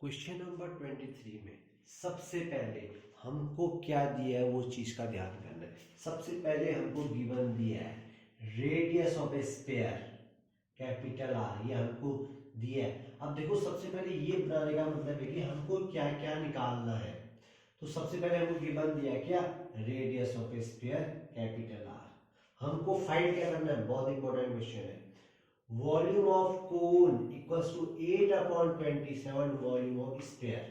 Question number 23 में सबसे पहले हमको क्या दिया है वो चीज का ध्यान करना है। सबसे पहले हमको गिवन दिया है radius of a sphere capital are, ये हमको दिया है। अब देखो सबसे पहले ये बनाने का मतलब है कि हमको क्या क्या निकालना है। तो सबसे पहले हमको गिवन दिया है क्या, radius of a sphere capital R. हमको फाइंड क्या करना है, बहुत इंपॉर्टेंट क्वेश्चन है। Volume of cone equals to 8/27 volume of sphere.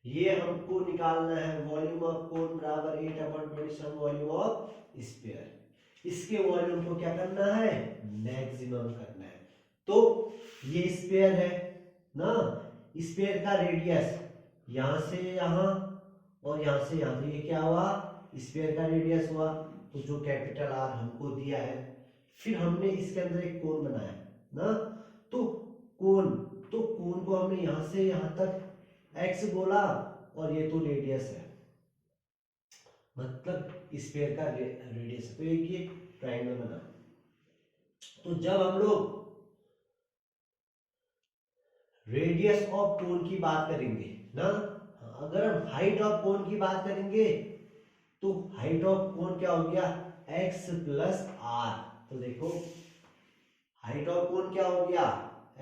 ये हमको निकालना है, वॉल्यूम ऑफ कोन बराबर 8/27 वॉल्यूम ऑफ स्फीयर। इसके वॉल्यूम को क्या करना है, मैक्सिमम करना है। तो ये स्फीयर है ना, स्फीयर का रेडियस यहां से यहां और यहां से यहां, तो ये क्या हुआ, स्फीयर का रेडियस हुआ। तो जो कैपिटल आर हमको दिया है, फिर हमने इसके अंदर एक कोन बनाया ना, तो कोन को हमने यहां से यहां तक x बोला और ये तो रेडियस है, मतलब स्फीयर का रेडियस है। तो एक ये ट्रायंगल बना। तो जब हम लोग रेडियस ऑफ कोन की बात करेंगे ना, अगर हम हाइट ऑफ कोन की बात करेंगे तो हाइट ऑफ कोन क्या हो गया, x प्लस आर। तो देखो हाइट ऑफ कोन क्या हो गया,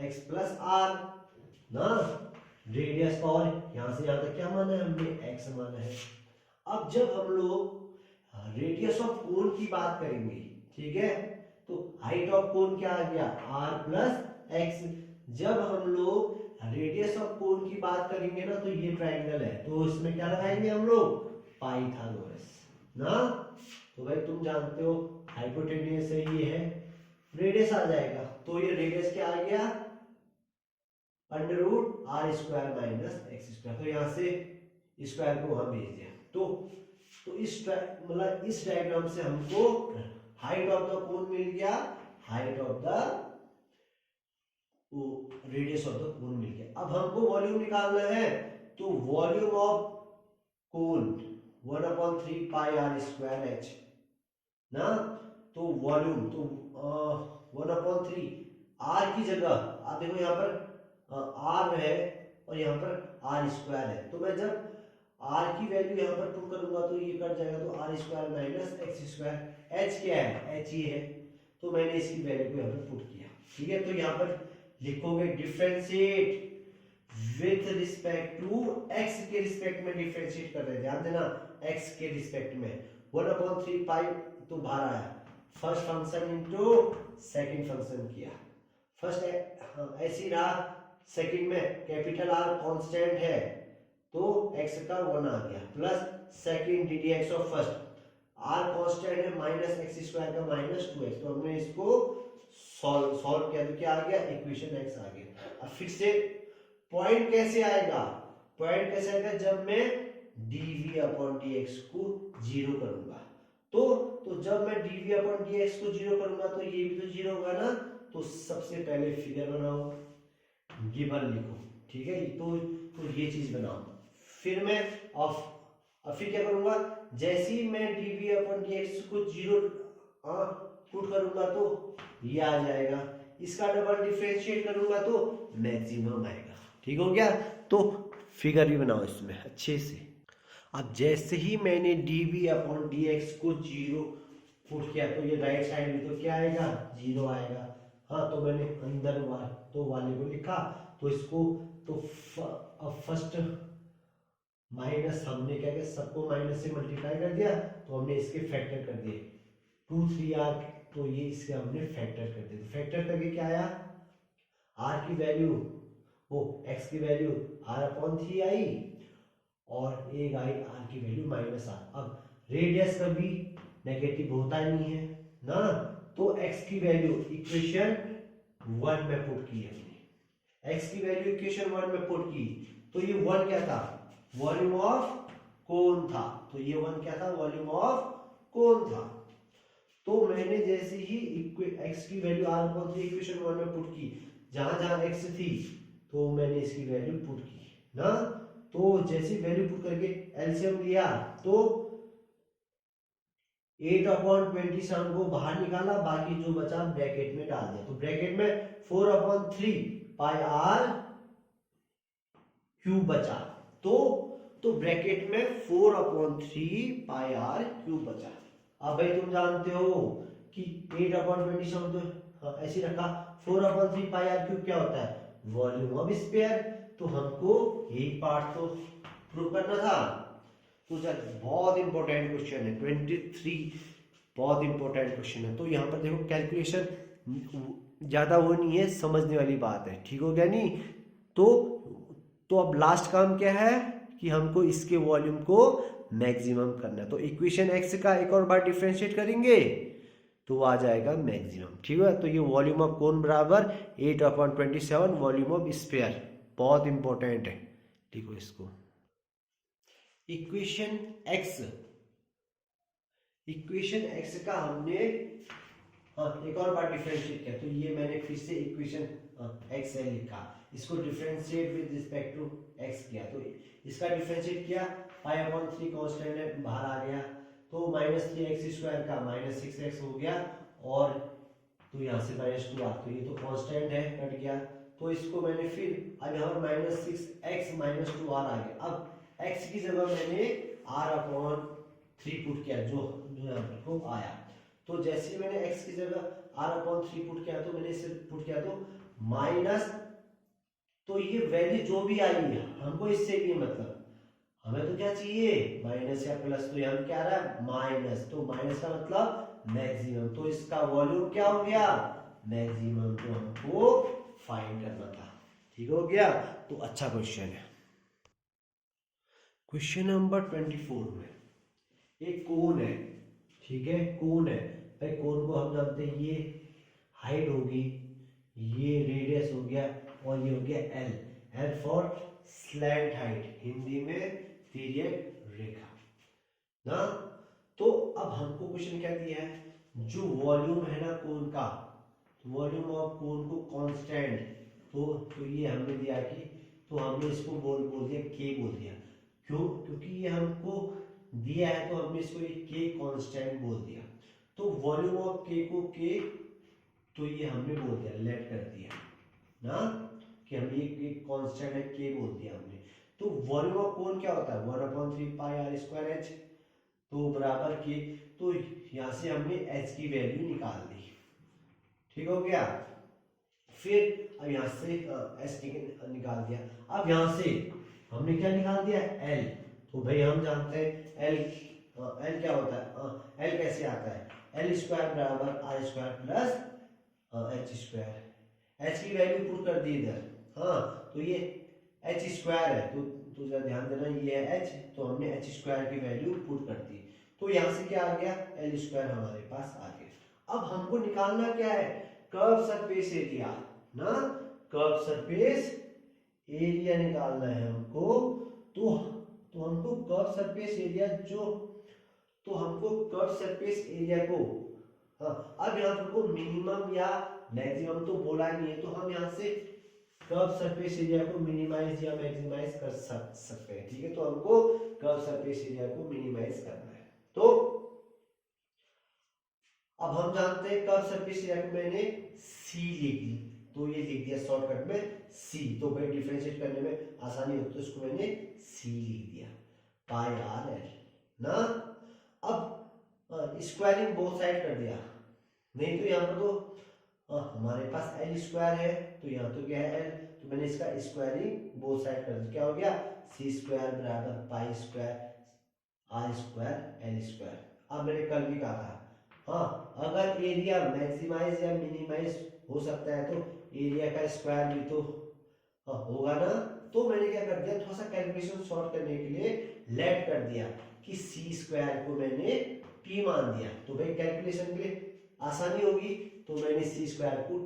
x प्लस आर ना। रेडियस का और यहां से यहां तक क्या माना है हमने, x माना है। अब जब हम लोग रेडियस ऑफ कोन की बात करेंगे, ठीक है, तो हाइट ऑफ कोन क्या आ गया, r प्लस एक्स। जब हम लोग रेडियस ऑफ कोन की बात करेंगे ना, तो ये ट्रायंगल है, तो इसमें क्या लगाएंगे हम लोग, पाइथागोरस ना। तो भाई तुम जानते हो हाइपोटेन्यूज से ये है, रेडियस आ जाएगा। तो ये रेडियस क्या आ गया, √r² माइनस x²। तो यहां से स्क्वायर को वहां भेज दिया। तो इस मतलब इस डायग्राम से हमको हाइट ऑफ द कोन मिल गया, height of the radius of the cone मिल गया। अब हमको वॉल्यूम निकालना है, तो volume of cone 1/3 pi r² h ना। तो वॉल्यूम तो 1/3 r की जगह, आप देखो यहाँ पर r है और यहाँ पर r² है। तो मैं जब r की वैल्यू यहाँ पर पुट करूंगा तो ये कट जाएगा, तो r² माइनस x²। h क्या है, h ये है। तो मैंने इसकी वैल्यू को यहाँ पर पुट किया, ठीक है। तो यहाँ पर लिखोगे differentiate with respect to x के रिस्पेक्ट में डिफरेंशिएट कर रहे हैं, ध्यान देना, x के रिस्पेक्ट में 1/3 पाई तो बाहर आया, first function into second function किया। फर्स्ट ऐसे ही रहा, सेकंड में कैपिटल R कांस्टेंट है तो x का 1 आ गया, plus second ddx of first, R constant है माइनस x² का माइनस 2x। तो हमने इसको सॉल्व किया तो क्या आ गया, इक्वेशन x आ गया। अब फिर से पॉइंट कैसे आएगा, पॉइंट कैसे आएगा, जब मैं dv/dx को 0 करूंगा। तो जब मैं dv/dx को 0 करूंगा तो ये भी तो 0 होगा ना। तो सबसे पहले फिगर बनाओ, गिवन लिखो, ठीक है। तो ये चीज बनाओ, फिर मैं अब फिर क्या करूंगा, जैसे ही मैं dv/dx को 0 पुट करूंगा तो ये आ जाएगा, इसका डबल डिफरेंशिएट करूंगा तो मैक्सिमम आएगा, ठीक हो गया। तो फिगर भी बनाओ इसमें अच्छे से। अब जैसे ही मैंने dv/dx को 0 पुट किया तो ये राइट साइड में तो क्या आएगा, 0 आएगा। हाँ, तो मैंने अंदर वाले को लिखा, तो इसको तो अब फर्स्ट माइनस हमने क्या किया, सबको माइनस से मल्टीप्लाई कर दिया, तो हमने इसके फैक्टर कर दिए 2 3r, तो ये इसके हमने फैक्टर कर दिया। तो फैक्टर करके क्या आया, r की वैल्यू वो x की वैल्यू r/3 आई और एक आई r की वैल्यू -r। अब रेडियस कभी नेगेटिव होता नहीं है ना, तो x की वैल्यू इक्वेशन 1 में पुट की हमने, x की वैल्यू इक्वेशन 1 में पुट की। तो ये 1 क्या था, वॉल्यूम ऑफ कोन था। तो ये 1 क्या था, वॉल्यूम ऑफ कोन था। तो मैंने जैसे ही x की वैल्यू r/3 इक्वेशन 1 में पुट की, जहां जहां x थी तो मैंने इसकी वैल्यू पुट की ना। तो जैसी वैल्यू पुट करके एलसीएम लिया तो 8/27 को बाहर निकाला, बाकी जो बचा ब्रैकेट में डाल दिया। तो ब्रैकेट में 4/3 पाई r³ क्यूब बचा। तो ब्रैकेट में 4/3 πr³ बचा। अब भाई तुम जानते हो कि 8/20 तो ऐसे रखा। 4/3 πr³ क्या होता है? Volume of sphere. तो हमको यही पार्ट तो प्रूव करना था। तो चल बहुत इंपॉर्टेंट क्वेश्चन है 23, बहुत इंपॉर्टेंट क्वेश्चन है। तो यहाँ पर देखो कैलकुलेशन ज्यादा वो नहीं है, समझने वाली बात है, ठीक हो गया नहीं? तो अब लास्ट काम क्या है कि हमको इसके वॉल्यूम को मैक्सिमम करना है। तो इक्वेशन एक्स का एक और बार डिफरेंशिएट करेंगे तो आ जाएगा मैक्सिमम, ठीक है? तो ये वॉल्यूम ऑफ कोन बराबर 8/27 वॉल्यूम ऑफ स्फीयर, बहुत इंपॉर्टेंट है, ठीक है? इसको इक्वेशन एक्स का हमने एक और बार डिफरेंशिएट किया। तो ये मैंने फिर से इक्वेशन एक्स है लिखा, इसको differentiate with respect to x किया। तो इसका डिफरेंशिएट किया, π/3 कांस्टेंट है बाहर आ गया, तो -3x² का -6x हो गया, और तो यहाँ से -2r, तो ये तो कांस्टेंट है, कट गया। तो इसको मैंने फिर अब यहाँ पर -6x -2r आ गया। अब x की जगह मैंने r/3 पुट किया, जो यहाँ को आया। तो जैसे ही मैंने x की जगह r/3 पुट किया, तो मैंने इसे पुट किया तो माइनस, तो ये वैल्यू जो भी आई है हमको इससे भी मतलब हमें तो क्या चाहिए, माइनस या प्लस। तो यहाँ क्या आ रहा है? माइनस। तो माइनस का मतलब मैक्सिमम। तो इसका वॉल्यूम क्या हो गया? मैक्सिमम। तो हमको फाइंड करना था, ठीक हो गया? तो अच्छा क्वेश्चन है। क्वेश्चन नंबर 24 में एक कोन है, ठीक है? कोन है भाई, कोन को हम जानते हैं ये हाइट होगी, ये रेडियस हो गया, और ये हो गया L. L for slant height, Hindi में तिर्यक रेखा ना। तो अब हमको क्वेश्चन क्या दिया है? जो वॉल्यूम है ना कोन का, वॉल्यूम ऑफ कोन को कांस्टेंट, तो ये हमने दिया कि, तो हमने इसको बोल दिया के बोल दिया। क्यों? क्योंकि ये हमको दिया है, तो हमने इसको के कांस्टेंट बोल दिया। तो वॉल्यूम ऑफ के को के, तो ये हमने बोल दिया, लेट कर दिया ना, कि हम ये कांस्टेंट है के बोल दिया हमने। तो वॉल्यूम ऑफ कोन क्या होता है? 1/3πr²h, तो बराबर के, तो यहां से हमने h की वैल्यू निकाल दी, ठीक हो गया? फिर अब यहां से h निकाल दिया। अब यहां से हमने क्या निकाल दिया? l। तो भाई हम जानते हैं l क्या होता है, l कैसे आता है? l² बराबर r² प्लस h²। h की वैल्यू पुट कर दी इधर, हाँ, तो ये h² है, तो जरा ध्यान देना, ये है h, तो हमने h² की वैल्यू पुट कर दी। तो यहां से क्या आ गया? l² हमारे पास आ गया। अब हमको निकालना क्या है? कर्व सरफेस एरिया ना, कर्व सरफेस एरिया निकालना है हमको। तो हमको कर्व सरफेस एरिया तो हमको कर्व सरफेस एरिया को, हाँ, अब यहाँ हमको मिनिमम या मैक्सिमम तो बोला नहीं है, तो हम यहाँ से कर्व सरफेस एरिया को मिनिमाइज या मैक्सिमाइज कर सकते हैं, ठीक है? तो हमको कर्व सरफेस एरिया को मिनिमाइज करना है। तो अब हम जानते हैं कर्व सरफेस एरिया को मैंने सी लिख दी, तो ये लिख दिया शॉर्टकट में सी। तो भाई डिफरेंशिएट करने में आसानी होती है, तो इसको मैंने सी लिख दिया, πr/l ना। अब स्क्वायरिंग बोथ साइड कर दिया, नहीं तो यहाँ पर तो हमारे पास l² है, तो यहाँ तो क्या है l, तो मैंने इसका स्क्वायरिंग बोथ साइड कर दिया। क्या हो गया? c² बराबर π² r² l²। अब मैंने कल भी कहा था, हाँ, अगर एरिया मैक्सिमाइज या मिनिमाइज हो सकता है तो एरिया का स्क्वायर भी तो होगा ना। तो मैंने क्या कर दिया, थोड़ा सा कैलकुलेशन शॉर्ट करने के लिए लेट कर दिया कि c² को मैंने t मान दिया, तो भाई कैलकुलेशन के लिए आसानी होगी, तो मैंने c² को,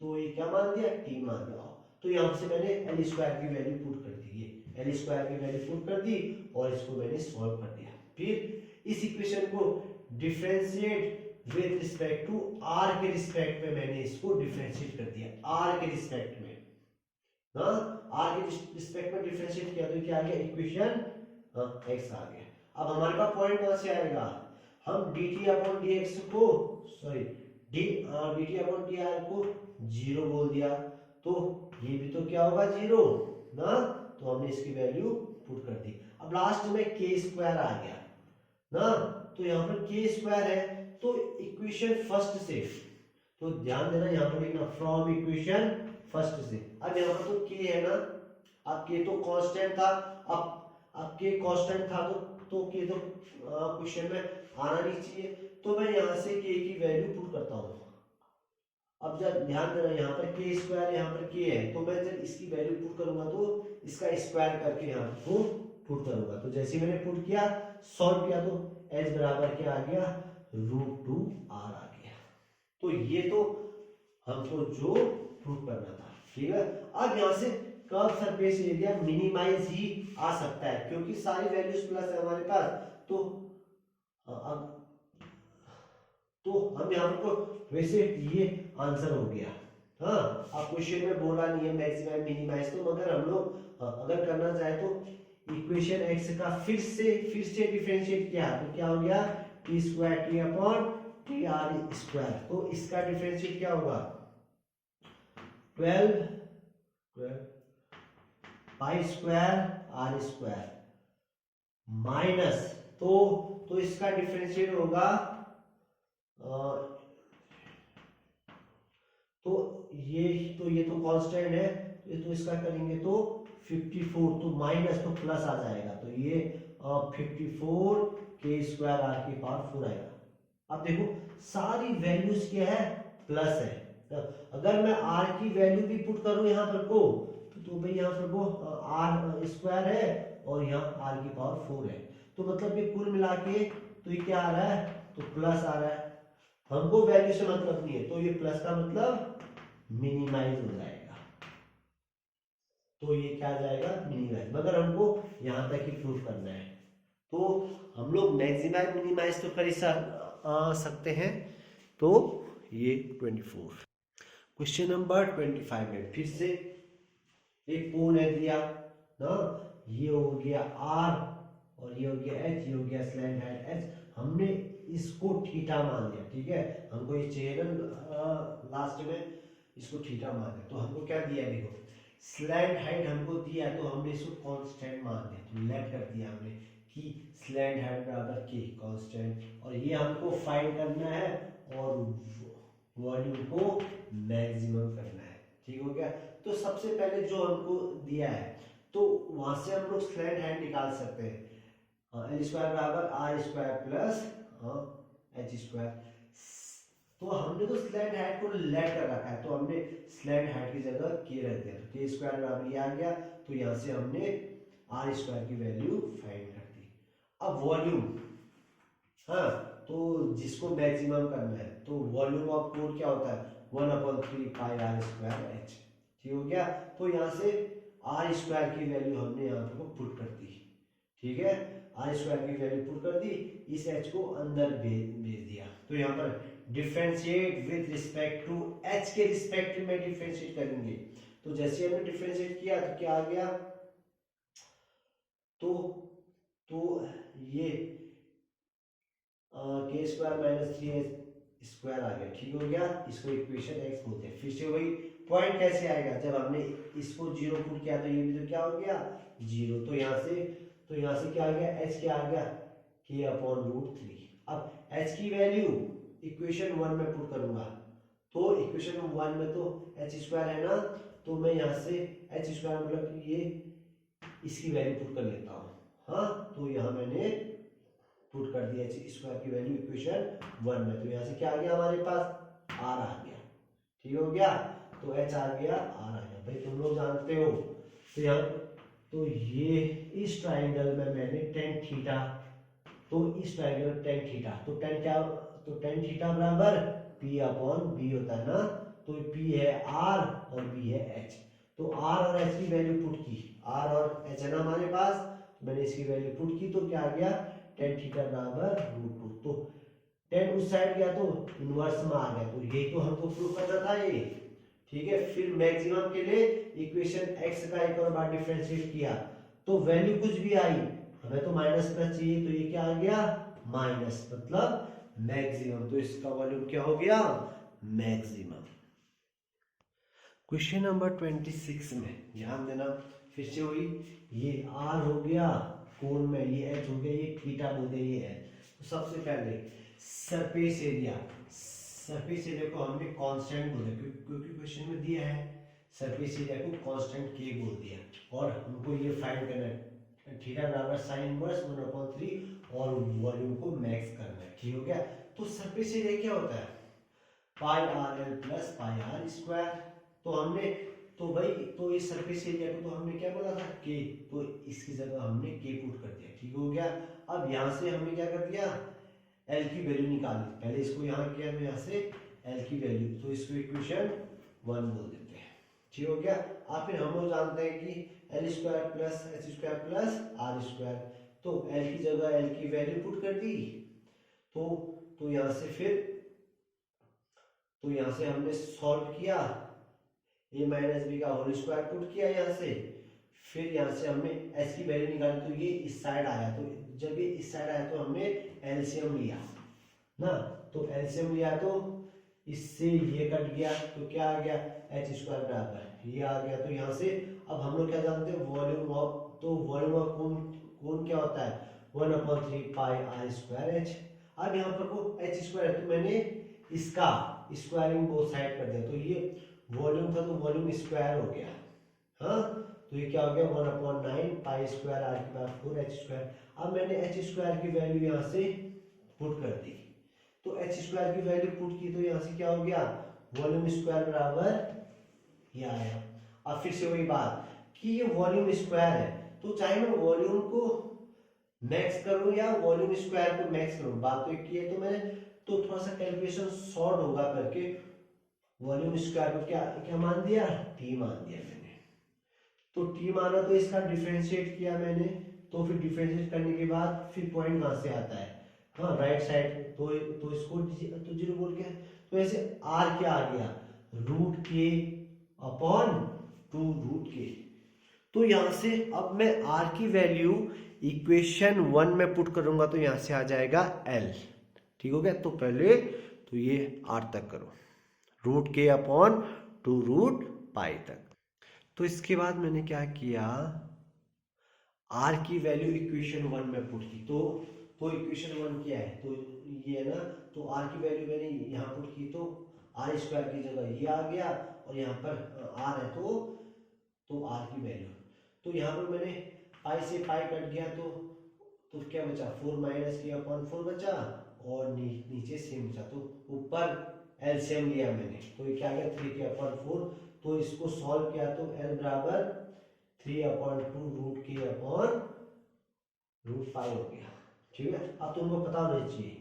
तो ये क्या मान दिया? t मान दिया। तो यहां से मैंने l² की वैल्यू पुट कर दी, ये l² की वैल्यू पुट कर दी, और इसको मैंने सॉल्व कर दिया। फिर इस इक्वेशन को differentiate with respect to r के रिस्पेक्ट में मैंने इसको डिफरेंशिएट कर दिया, r के रिस्पेक्ट में, हाँ, r के रिस्पेक्ट में डिफरेंशिएट किया, तो क्या आ गया? इक्वेशन x आ गया। अब हमारे पास पॉइंट कहां से आएगा? हम dt/dx को, सॉरी, dt/dr को 0 बोल दिया, तो ये भी तो क्या होगा? 0 ना। तो हमने इसकी वैल्यू पुट कर दी। अब लास्ट में के स्क्वायर आ गया ना, तो यहाँ पर के स्क्वायर है, तो इक्वेशन फर्स्ट से, तो ध्यान देना यहाँ पर लिखना फ्रॉम इक्वेशन फर्स्ट से। अब यहाँ पर तो के है ना, अब के तो कांस्टेंट था, अब के कांस्टेंट था तो के तो क्वेश्चन में आना नहीं चाहिए, तो मैं यहाँ से के की वैल्यू पुट करता हूँ। अब जब ध्यान देना यहाँ पर के स्क्वायर, यहाँ पर के है, तो मैं जब इसकी वैल्यू पुट करूंगा तो इसका स्क्वायर करके यहाँ को पुट करूंगा। तो जैसे मैंने पुट किया, सॉल्व किया, तो h बराबर क्या आ गया, √2r आ गया। तो ये तो हमको जो प्रूव करना था, ठीक है। अब यहाँ से कर्व सरफेस एरिया मिनिमाइज ही आ सकता है, क्योंकि सारी वैल्यूज प्लस है हमारे पास, तो हम यहाँ पर वैसे ये आंसर हो गया। हाँ, अब क्वेश्चन में बोला नहीं है मैक्सिमम मिनिमाइज, तो मगर हम लोग अगर करना चाहे तो इक्वेशन x का फिर से डिफरेंशिएट किया, तो क्या हो गया, t square t upon t r square. तो इसका डिफरेंशिएट क्या होगा, 12 pi square r square minus, तो इसका डिफरेंशिएट होगा, ये तो कांस्टेंट है, तो इसका करेंगे तो 54, तो माइनस तो प्लस आ जाएगा, तो ये 54 के स्क्वायर r की पावर 4 आएगा। अब देखो सारी वैल्यूज क्या है, प्लस है। अगर मैं r की वैल्यू भी पुट करूं यहाँ पर को, तो भाई यहाँ पर को r स्क्वायर है और यहाँ r की पावर 4 है, तो मतलब ये कुल मिला के तो ये क्या आ रहा है, तो प्लस आ रहा है। हमको वैल्यू से मतलब नहीं है, तो ये प्लस का मतलब मिनिमाइज हो जाएगा, तो ये क्या आ जाएगा, मिनिमाइज। मगर हमको यहाँ तक ही प्रूफ करना है, तो हम लोग मैक्सिमाइज मिनिमाइज तो कर ही सकते हैं। तो ये 24। क्वेश्चन नंबर 25 में फिर से एक कोण है दिया ना, ये हो गया r और ये हो गया h, ये हो गया स्लैंट हाइट h, हमने इसको थीटा मान लिया, ठीक है। हमको ये चाहिए ना लास्ट में, इसको थीटा मान लिया, तो हमको क्या दिया, देखो स्लैंट हाइट हमको दिया, तो हमने इसको कांस्टेंट मान लिया, तो लेट कर दिया हमने कि स्लैंट हाइट बराबर के कांस्टेंट, और ये हमको फाइंड करना है और वॉल्यूम को मैक्सिमम करना है, ठीक हो गया। तो सबसे पहले जो हमको दिया है, तो वहां से हम लोग स्लैंट हाइट निकाल सकते हैं, एल स्क्वायर बराबर R square plus H square. तो हमने तो स्लैंट हाइट को लेट कर रखा है, तो हमने स्लैंट हाइट की जगह के रख दिया, तो के स्क्वायर बराबर ये आ गया, तो यहाँ से हमने आर स्क्वायर की वैल्यू फाइंड कर दी। अब वॉल्यूम, हाँ, तो जिसको मैक्सिमम करना है, तो वॉल्यूम ऑफ कोर क्या होता है, 1/3 पाई आर स्क्वायर एच, ठीक हो गया। तो यहाँ से आर स्क्वायर की वैल्यू हमने यहाँ पर पुट कर दी, ठीक है, आर स्क्वायर की वैल्यू पुट कर दी, इस एच को अंदर भेज दिया। तो यहाँ पर differentiate with respect to H के रिस्पेक्ट में डिफरेंशिएट करेंगे, तो जैसे हमने डिफरेंशिएट किया तो क्या आ गया, तो ये के स्क्वायर माइनस 3 स्क्वायर आ गया, ठीक हो गया। इसको इक्वेशन एक्स बोलते हैं। फिर से वही पॉइंट कैसे आएगा, जब हमने इसको 0 पुट किया तो ये भी तो क्या हो गया, 0, तो यहाँ से क्या आ गया, h क्या आ गया, k/√3। अब h की वैल्यू इक्वेशन 1 में पुट करूंगा, तो इक्वेशन 1 में तो h स्क्वायर है ना, तो मैं यहाँ से h स्क्वायर मतलब ये इसकी वैल्यू पुट कर लेता हूँ, हाँ, तो यहाँ मैंने पुट कर दिया h स्क्वायर की वैल्यू इक्वेशन 1 में, तो यहाँ से क्या आ गया हमारे पास, r आ गया, ठीक हो गया। तो h आ गया, r आ गया, भाई तुम लोग जानते हो। तो यहाँ तो ये इस ट्राइंगल में मैंने टेन थीटा, तो इस ट्राइंगल में टेन थीटा, तो टेन क्या, तो टेन थीटा बराबर p/b होता है ना, तो p है r और b है h, तो r और h की वैल्यू पुट की, r और h है ना हमारे पास, तो मैंने इसकी वैल्यू पुट की, तो क्या आ गया, टेन थीटा बराबर √2, तो टेन उस साइड गया तो इनवर्स में आ गया, तो यही तो हमको प्रूव करना था ये, ठीक है। फिर मैक्सिमम के लिए इक्वेशन x का एक और बार डिफरेंशिएट किया, तो वैल्यू कुछ भी आई, हमें तो माइनस का चाहिए, तो ये क्या आ गया, माइनस, मतलब मैक्सिमम, तो इसका वॉल्यूम क्या हो गया, मैक्सिमम। क्वेश्चन नंबर 26 में ध्यान देना, फिर से वही, ये आर हो गया कोण में, ये एच हो गया, ये थीटा बोलते हैं, ये है। तो सबसे पहले सरफेस एरिया को हमने कांस्टेंट बोला क्योंकि क्वेश्चन में दिया है सरफेस एरिया को कांस्टेंट के बोल दिया, और हमको ये फाइंड करना है थीटा बराबर साइन इनवर्स 1/3 और वॉल्यूम को मैक्स करना है। ठीक हो गया। तो सरफेस एरिया क्या होता है, pi R L plus pi R square. तो हमने तो भाई तो इस सरफेस एरिया को तो हमने क्या बोला था के, तो इसकी जगह हमने के पुट कर दिया। ठीक हो गया। अब यहाँ से हमने क्या कर दिया, एल की वैल्यू निकाली, पहले इसको यहाँ किया तो यहाँ से एल की वैल्यू, तो इसको इक्वेशन 1 बोल देते हैं। ठीक हो गया। अब फिर हम लोग जानते हैं कि L square plus H square plus R square, तो एल की जगह एल की वैल्यू पुट कर दी, तो यहाँ से फिर तो यहाँ से हमने सॉल्व किया, ए माइनस बी का होल स्क्वायर पुट किया यहाँ से, फिर यहाँ से हमने एस की वैल्यू निकाली, तो ये इस साइड आया, तो जब ये इस साइड आया तो हमने एलसीएम लिया ना, तो एलसीएम लिया तो इससे ये कट गया, तो क्या आ गया एच स्क्वायर बराबर ये आ गया। तो यहाँ से अब हम लोग क्या जानते हैं वॉल्यूम ऑफ, तो वॉल्यूम ऑफ कोण क्या होता है 1/3 पाई आर स्क्वायर एच। अब यहाँ पर को एच स्क्वायर है तो मैंने इसका स्क्वायरिंग बोथ साइड कर दिया, तो ये वॉल्यूम था तो वॉल्यूम स्क्वायर हो गया। हाँ, तो ये क्या हो गया 1/9 पाई स्क्वायर आर की पावर 4 एच स्क्वायर। अब मैंने एच स्क्वायर की वैल्यू यहाँ से पुट कर दी, तो एच स्क्वायर की वैल्यू पुट की, तो यहाँ से क्या हो गया वॉल्यूम स्क्वायर बराबर ये आया। अब फिर से वही बात कि ये वॉल्यूम स्क्वायर है, तो चाहे मैं वॉल्यूम को मैक्स करूं या वॉल्यूम स्क्वायर को मैक्स करूं, बात तो एक की है, तो मैंने तो थोड़ा सा कैलकुलेशन शॉर्ट होगा करके वॉल्यूम स्क्वायर को क्या क्या मान दिया, टी मान दिया मैंने। तो टी माना तो इसका डिफरेंशिएट किया मैंने, तो फिर डिफरेंशिएट करने के बाद फिर पॉइंट कहाँ से आता है, हाँ राइट साइड, तो इसको तो जीरो बोल के, तो ऐसे आर क्या आ गया रूट के अपॉन 2 रूट के। तो यहाँ से अब मैं आर की वैल्यू इक्वेशन 1 में पुट करूंगा, तो यहाँ से आ जाएगा एल। ठीक हो गया। तो पहले तो ये आर तक करो, रूट के अपॉन 2 रूट पाई तक। तो इसके बाद मैंने क्या किया, आर की वैल्यू इक्वेशन 1 में पुट की, तो इक्वेशन 1 क्या है, तो ये है ना, तो आर की वैल्यू मैंने यहाँ पुट की, तो आर स्क्वायर की जगह ये आ गया, और यहाँ पर आर है तो आर की वैल्यू, तो यहाँ पर मैंने पाई से पाई कट गया, तो क्या बचा 4 माइनस के अपॉन 4 बचा, और नीचे सेम बचा, तो ऊपर एलसीएम लिया मैंने, तो ये क्या गया 3 के अपॉन 4, तो इसको सॉल्व किया तो एल बराबर 3/2 रूट के अपॉन रूट पाई हो गया। ठीक है। अब तुमको पता होना चाहिए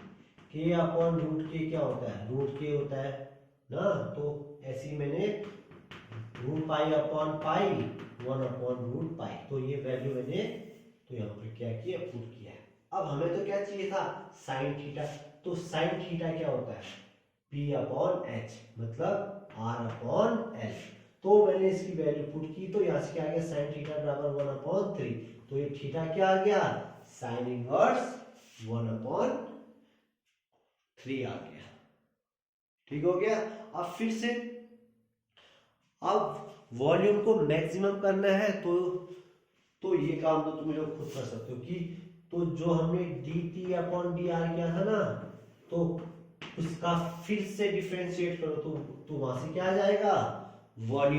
के अपॉन रूट के क्या होता है, रूट के होता है ना, तो ऐसे ही मैंने रूट पाई अपॉन पाई 1/रूट पाई, तो ये वैल्यू मैंने तो यहाँ पर क्या किया पुट किया। अब हमें तो क्या चाहिए था साइन थीटा, तो साइन थीटा क्या होता है P/H मतलब R/L, तो मैंने इसकी वैल्यू पुट की, तो यहाँ से क्या आ गया साइन थीटा बराबर 1/3, तो ये थीटा क्या आ गया साइन इनवर्स 1/3 आ गया। ठीक हो गया। अब फिर से अब वॉल्यूम को मैक्सिमम करना है, तो ये काम तो तुम लोग खुद कर सकते हो कि तो जो हमने dt/dr किया था ना, तो उसका फिर से डिफरेंशिएट करो, तो वहां से क्या आ जाएगा वॉल्यूम